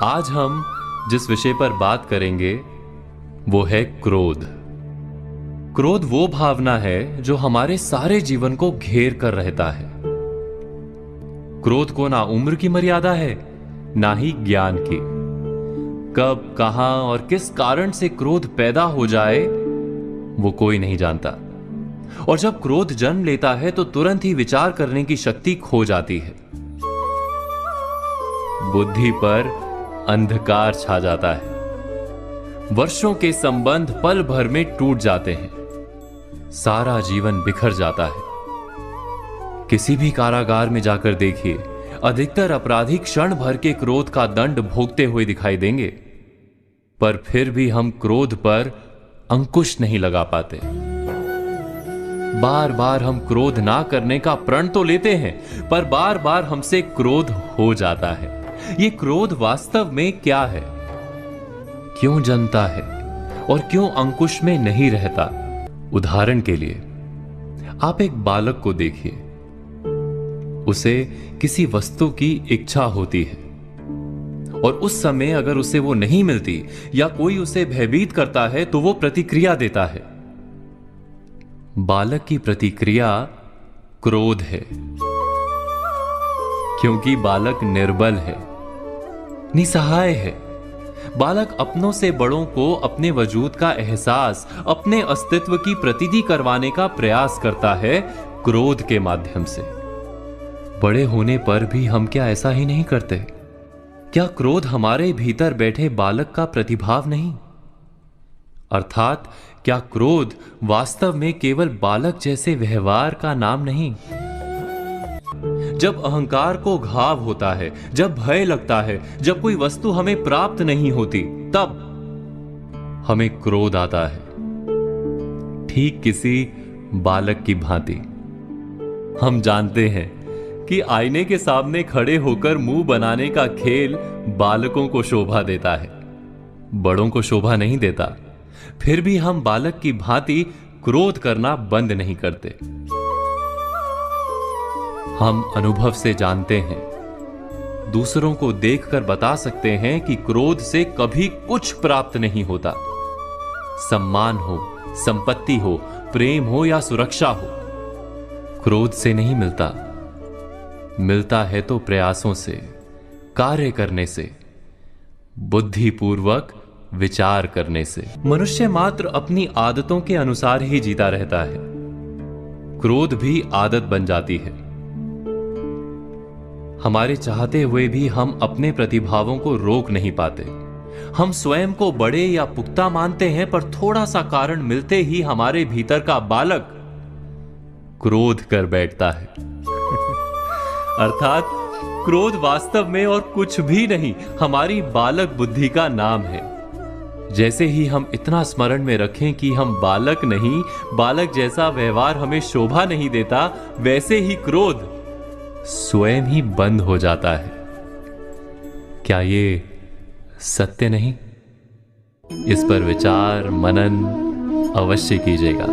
आज हम जिस विषय पर बात करेंगे वो है क्रोध। क्रोध वो भावना है जो हमारे सारे जीवन को घेर कर रहता है। क्रोध को ना उम्र की मर्यादा है, ना ही ज्ञान की। कब, कहां और किस कारण से क्रोध पैदा हो जाए वो कोई नहीं जानता। और जब क्रोध जन्म लेता है तो तुरंत ही विचार करने की शक्ति खो जाती है। बुद्धि पर अंधकार छा जाता है। वर्षों के संबंध पल भर में टूट जाते हैं। सारा जीवन बिखर जाता है। किसी भी कारागार में जाकर देखिए, अधिकतर अपराधी क्षण भर के क्रोध का दंड भोगते हुए दिखाई देंगे, पर फिर भी हम क्रोध पर अंकुश नहीं लगा पाते। बार बार हम क्रोध ना करने का प्रण तो लेते हैं, पर बार बार हमसे क्रोध हो जाता है। ये क्रोध वास्तव में क्या है, क्यों जन्मता है और क्यों अंकुश में नहीं रहता? उदाहरण के लिए आप एक बालक को देखिए। उसे किसी वस्तु की इच्छा होती है और उस समय अगर उसे वो नहीं मिलती या कोई उसे भयभीत करता है तो वो प्रतिक्रिया देता है। बालक की प्रतिक्रिया क्रोध है, क्योंकि बालक निर्बल है, निसहाय है। बालक अपनों से बड़ों को अपने वजूद का एहसास, अपने अस्तित्व की प्रतीति करवाने का प्रयास करता है क्रोध के माध्यम से। बड़े होने पर भी हम क्या ऐसा ही नहीं करते? क्या क्रोध हमारे भीतर बैठे बालक का प्रतिभाव नहीं? अर्थात क्या क्रोध वास्तव में केवल बालक जैसे व्यवहार का नाम नहीं? जब अहंकार को घाव होता है, जब भय लगता है, जब कोई वस्तु हमें प्राप्त नहीं होती, तब हमें क्रोध आता है, ठीक किसी बालक की भांति। हम जानते हैं कि आईने के सामने खड़े होकर मुंह बनाने का खेल बालकों को शोभा देता है, बड़ों को शोभा नहीं देता। फिर भी हम बालक की भांति क्रोध करना बंद नहीं करते। हम अनुभव से जानते हैं, दूसरों को देखकर बता सकते हैं कि क्रोध से कभी कुछ प्राप्त नहीं होता। सम्मान हो, संपत्ति हो, प्रेम हो या सुरक्षा हो, क्रोध से नहीं मिलता। मिलता है तो प्रयासों से, कार्य करने से, बुद्धिपूर्वक विचार करने से। मनुष्य मात्र अपनी आदतों के अनुसार ही जीता रहता है। क्रोध भी आदत बन जाती है। हमारे चाहते हुए भी हम अपने प्रतिभावों को रोक नहीं पाते। हम स्वयं को बड़े या पुख्ता मानते हैं, पर थोड़ा सा कारण मिलते ही हमारे भीतर का बालक क्रोध कर बैठता है। अर्थात क्रोध वास्तव में और कुछ भी नहीं, हमारी बालक बुद्धि का नाम है। जैसे ही हम इतना स्मरण में रखें कि हम बालक नहीं, बालक जैसा व्यवहार हमें शोभा नहीं देता, वैसे ही क्रोध स्वयं ही बंद हो जाता है। क्या ये सत्य नहीं? इस पर विचार मनन अवश्य कीजिएगा।